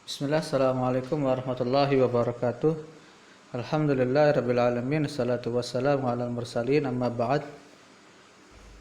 Bismillah, assalamualaikum warahmatullahi wabarakatuh. Alhamdulillahirabbil alamin, assalatu wassalamu alal mursalin, amma ba'd.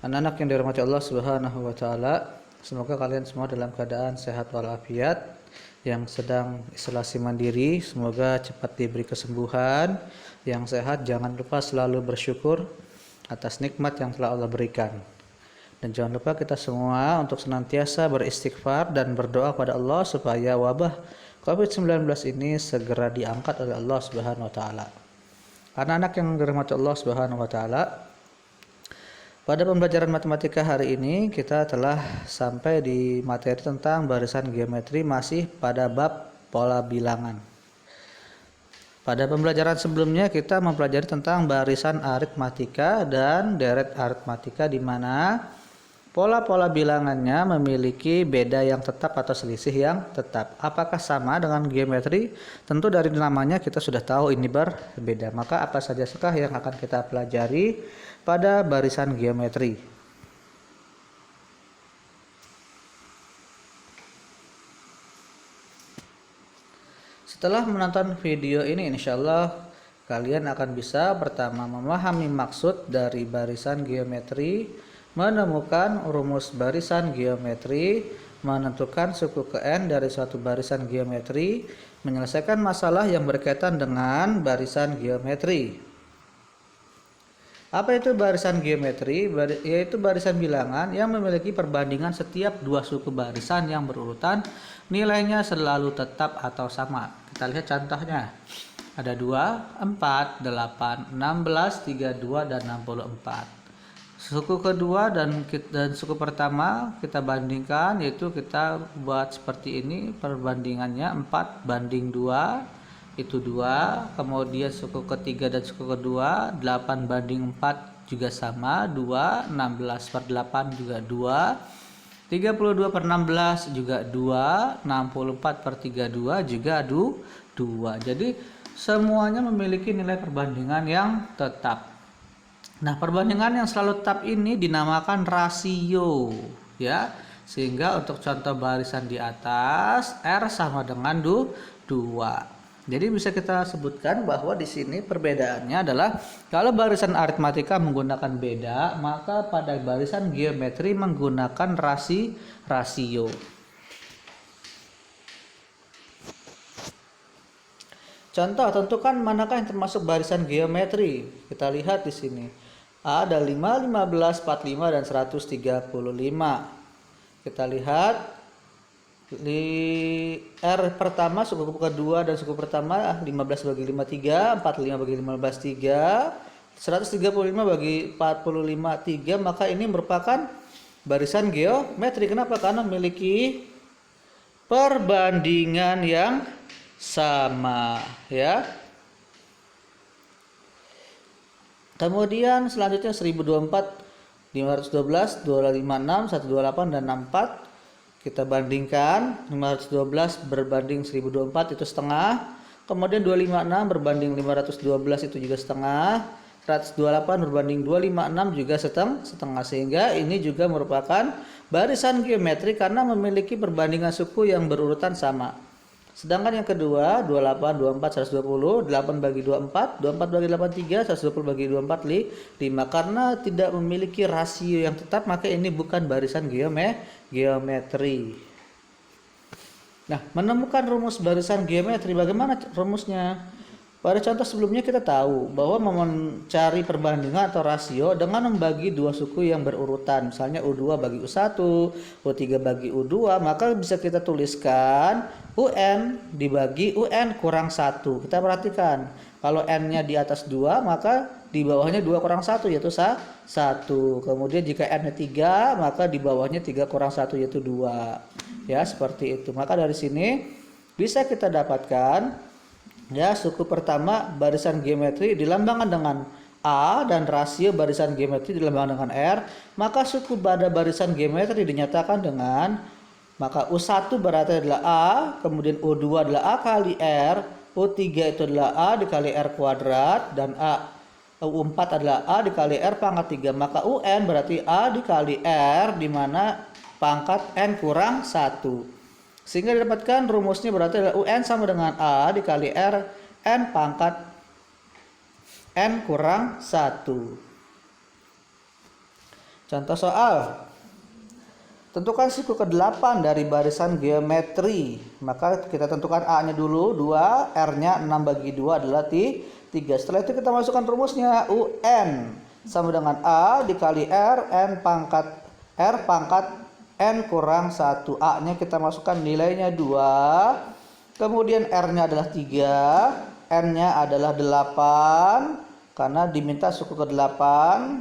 Anak-anak yang dirahmati Allah Subhanahu wa taala, semoga kalian semua dalam keadaan sehat walafiat. Yang sedang isolasi mandiri, semoga cepat diberi kesembuhan. Yang sehat, jangan lupa selalu bersyukur atas nikmat yang telah Allah berikan. Dan jangan lupa kita semua untuk senantiasa beristighfar dan berdoa kepada Allah supaya wabah COVID-19 ini segera diangkat oleh Allah Subhanahu wa taala. Anak-anak yang dirahmati Allah Subhanahu wa taala, pada pembelajaran matematika hari ini kita telah sampai di materi tentang barisan geometri, masih pada bab pola bilangan. Pada pembelajaran sebelumnya kita mempelajari tentang barisan aritmatika dan deret aritmatika, di mana pola-pola bilangannya memiliki beda yang tetap atau selisih yang tetap. Apakah sama dengan geometri? Tentu dari namanya kita sudah tahu ini berbeda. Maka apa saja yang akan kita pelajari pada barisan geometri? Setelah menonton video ini, insya Allah kalian akan bisa pertama memahami maksud dari barisan geometri, menemukan rumus barisan geometri, menentukan suku ke n dari suatu barisan geometri, menyelesaikan masalah yang berkaitan dengan barisan geometri. Apa itu barisan geometri? Yaitu barisan bilangan yang memiliki perbandingan setiap dua suku barisan yang berurutan, nilainya selalu tetap atau sama. Kita lihat contohnya. Ada 2, 4, 8, 16, 32, dan 64. Suku kedua dan suku pertama kita bandingkan, yaitu kita buat seperti ini perbandingannya 4 banding 2, itu 2. Kemudian suku ketiga dan suku kedua 8 banding 4 juga sama 2, 16 per 8 juga 2, 32 per 16 juga 2, 64 per 32 juga 2. Jadi semuanya memiliki nilai perbandingan yang tetap. Nah, perbandingan yang selalu tetap ini dinamakan rasio, ya. Sehingga untuk contoh barisan di atas, R sama dengan 2. Jadi bisa kita sebutkan bahwa di sini perbedaannya adalah kalau barisan aritmatika menggunakan beda, maka pada barisan geometri menggunakan rasio. Contoh, tentukan manakah yang termasuk barisan geometri. Kita lihat di sini. Ada 5, 15, 45, dan 135. Kita lihat di R pertama, suku kedua dan suku pertama 15 bagi 5 3, 45 bagi 15 3, 135 bagi 45 3, maka ini merupakan barisan geometri. Kenapa? Karena memiliki perbandingan yang sama, ya. Kemudian selanjutnya 1024, 512, 256, 128, dan 64. Kita bandingkan 512 berbanding 1024 itu setengah. Kemudian 256 berbanding 512 itu juga setengah. 128 berbanding 256 juga setengah. Sehingga ini juga merupakan barisan geometri karena memiliki perbandingan suku yang berurutan sama. Sedangkan yang kedua 28, 24, 120, 8 bagi 24, 24 bagi 83, 120 bagi 24, 5. Karena tidak memiliki rasio yang tetap, maka ini bukan barisan geometri. Nah, menemukan rumus barisan geometri, bagaimana rumusnya? Pada contoh sebelumnya kita tahu bahwa mencari perbandingan atau rasio dengan membagi dua suku yang berurutan, misalnya U2 bagi U1, U3 bagi U2, maka bisa kita tuliskan UN dibagi UN kurang 1. Kita perhatikan, kalau N-nya di atas 2, maka di bawahnya 2 kurang 1, yaitu 1. Kemudian jika N-nya 3, maka di bawahnya 3 kurang 1, yaitu 2. Ya, seperti itu. Maka dari sini bisa kita dapatkan, ya, suku pertama barisan geometri dilambangkan dengan A dan rasio barisan geometri dilambangkan dengan R. Maka suku pada barisan geometri dinyatakan dengan, maka U1 berarti adalah A, kemudian U2 adalah A kali R, U3 itu adalah A dikali R kuadrat, dan U4 adalah A dikali R pangkat 3. Maka UN berarti A dikali R, di mana pangkat N kurang 1. Sehingga didapatkan rumusnya berarti adalah UN sama dengan A dikali R N pangkat N kurang 1. Contoh soal. Tentukan suku ke-8 dari barisan geometri. Maka kita tentukan A-nya dulu 2, R-nya 6 bagi 2 adalah 3. Setelah itu kita masukkan rumusnya UN sama dengan A dikali R pangkat N kurang 1. A-nya kita masukkan nilainya 2. Kemudian R-nya adalah 3, N-nya adalah 8. Karena diminta suku ke-8,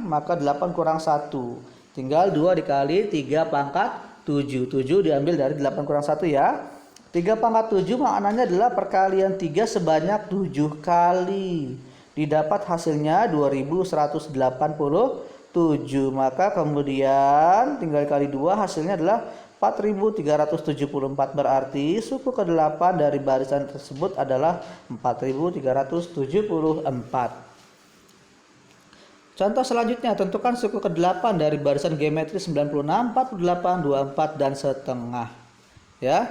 maka 8 kurang 1. Tinggal 2 dikali 3 pangkat 7. 7 diambil dari 8 kurang 1 ya. 3 pangkat 7 maknanya adalah perkalian 3 sebanyak 7 kali. Didapat hasilnya 2187. Maka kemudian tinggal kali 2 hasilnya adalah 4374. Berarti suku ke-8 dari barisan tersebut adalah 4374. Contoh selanjutnya, tentukan suku ke-8 dari barisan geometri 96, 48, 24 dan setengah. Ya.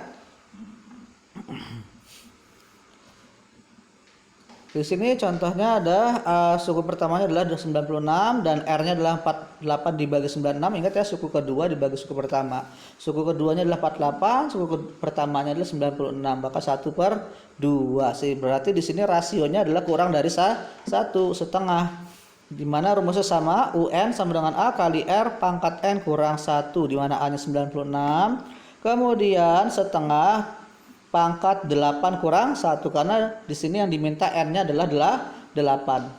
Di sini contohnya ada suku pertamanya adalah 96 dan R-nya adalah 48 dibagi 96. Ingat ya, suku kedua dibagi suku pertama. Suku keduanya adalah 48, suku pertamanya adalah 96. Maka 1/2. Berarti di sini rasionya adalah kurang dari 1 setengah. Di mana rumusnya sama, UN sama dengan A kali R pangkat N kurang 1, di mana A-nya 96. Kemudian setengah pangkat 8 kurang 1, karena di sini yang diminta N-nya adalah 8.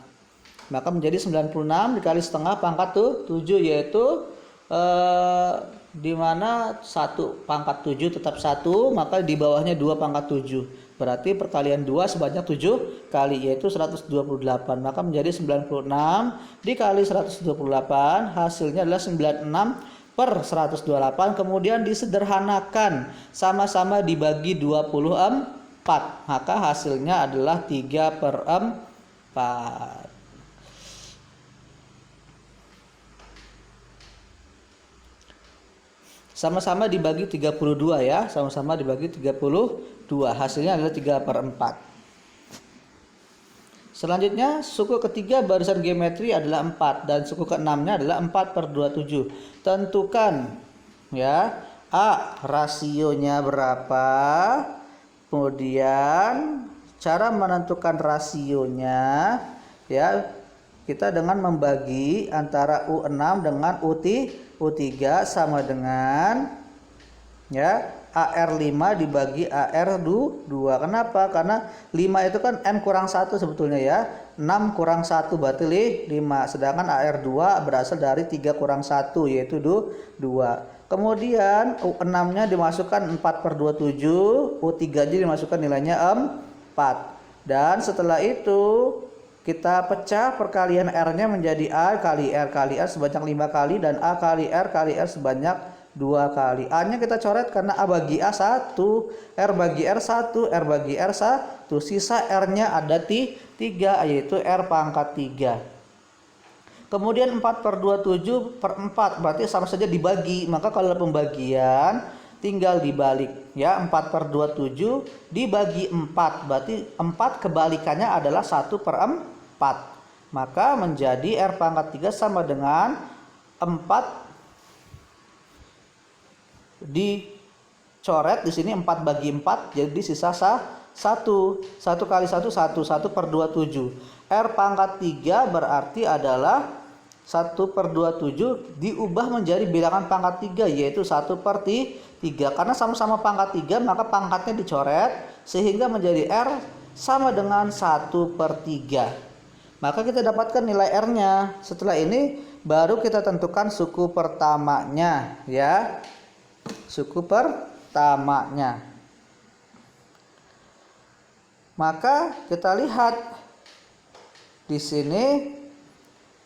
Maka menjadi 96 dikali setengah pangkat 7, yaitu di mana 1 pangkat 7 tetap 1, maka di bawahnya 2 pangkat 7. Berarti perkalian 2 sebanyak 7 kali, yaitu 128. Maka menjadi 96 dikali 128, hasilnya adalah 96/128. Kemudian disederhanakan, sama-sama dibagi 24. Maka hasilnya adalah 3/4. Sama-sama dibagi 32 ya, sama-sama dibagi 32. Hasilnya adalah 3/4. Selanjutnya, suku ketiga barisan geometri adalah 4 dan suku ke-6-nya adalah 4/27. Tentukan ya, A rasionya berapa? Kemudian cara menentukan rasionya ya, kita dengan membagi antara U6 dengan U3 sama dengan ya AR5 dibagi AR2. Kenapa? Karena 5 itu kan N kurang 1 sebetulnya ya. 6 kurang 1 berarti 5. Sedangkan AR2 berasal dari 3 kurang 1 yaitu 2. Kemudian U6-nya dimasukkan 4/27, U3-nya dimasukkan nilainya 4. Dan setelah itu kita pecah perkalian R-nya menjadi A kali R kali R sebanyak 5 kali dan A kali R sebanyak 2 kali. A-nya kita coret karena A bagi A 1, R bagi R 1, R bagi R 1. Sisa R-nya ada 3, yaitu R pangkat 3. Kemudian 4/27/4 berarti sama saja dibagi. Maka kalau pembagian tinggal dibalik ya, 4/27 dibagi 4 berarti 4 kebalikannya adalah 1/4. Maka menjadi R pangkat 3 sama dengan 4 dicoret di sini 4 bagi 4 jadi sisa 1. 1 kali 1 1/27. R pangkat 3 berarti adalah 1/27 diubah menjadi bilangan pangkat 3 yaitu 1/3. Karena sama-sama pangkat 3 maka pangkatnya dicoret sehingga menjadi R sama dengan 1/3. Maka kita dapatkan nilai R-nya. Setelah ini baru kita tentukan suku pertamanya ya. Suku pertamanya. Maka kita lihat di sini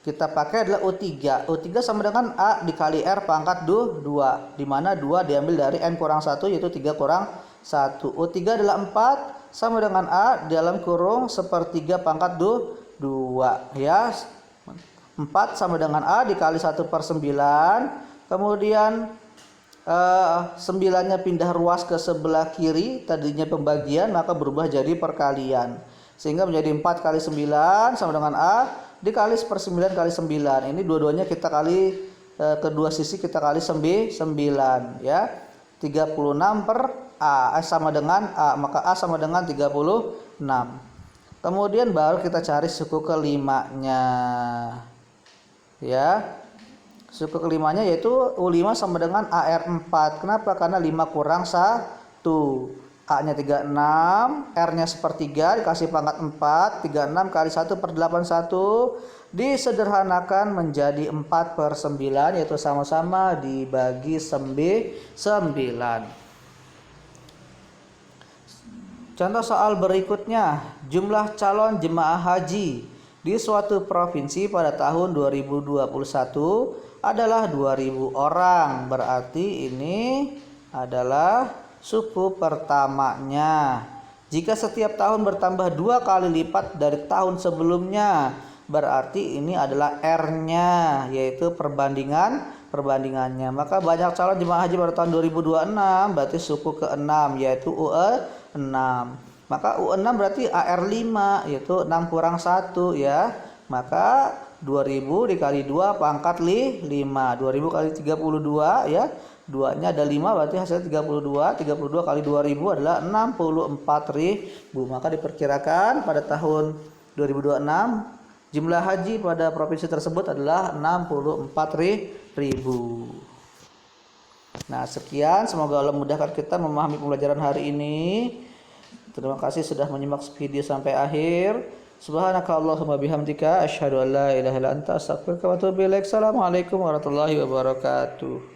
kita pakai adalah U3. U3 sama dengan A dikali R pangkat 2, di mana 2 diambil dari N kurang 1 yaitu 3 kurang 1. U3 adalah 4 sama dengan A dalam kurung 1/3 pangkat 2 ya. 4 sama dengan A dikali 1/9. Kemudian 9-nya pindah ruas ke sebelah kiri, tadinya pembagian maka berubah jadi perkalian. Sehingga menjadi 4 kali 9 sama dengan A dikali 1/9 kali 9. Ini dua-duanya kita kali, kedua sisi kita kali 9 ya. 36 per A sama dengan A, maka A sama dengan 36. Kemudian baru kita cari suku kelimanya ya. Suku kelimanya yaitu U5 sama dengan AR4. Kenapa? Karena 5 kurang 1. A-nya 36, R-nya 1/3 dikasih pangkat 4, 36 kali 1/81 disederhanakan menjadi 4/9, yaitu sama-sama dibagi 9. Contoh soal berikutnya, jumlah calon jemaah haji di suatu provinsi pada tahun 2021 adalah 2000 orang. Berarti ini adalah suku pertamanya. Jika setiap tahun bertambah 2 kali lipat dari tahun sebelumnya, berarti ini adalah R-nya, yaitu perbandingannya. Maka banyak calon jemaah haji pada tahun 2026, berarti suku ke-6 yaitu UE6. Maka UE6 berarti AR5, yaitu 6 kurang 1 ya. Maka 2000 dikali 2 pangkat 5. 2000 kali 32 ya. 2-nya ada 5 berarti hasilnya 32. 32 kali 2000 adalah 64.000. Maka diperkirakan pada tahun 2026 jumlah haji pada provinsi tersebut adalah 64.000. Nah, sekian, semoga Allah memudahkan kita memahami pembelajaran hari ini. Terima kasih sudah menyimak video sampai akhir. Subhanakallahumma bihamdika asyhadu an la ilaha illa anta astaghfiruka wa atubu ilaik. Assalamualaikum warahmatullahi wabarakatuh.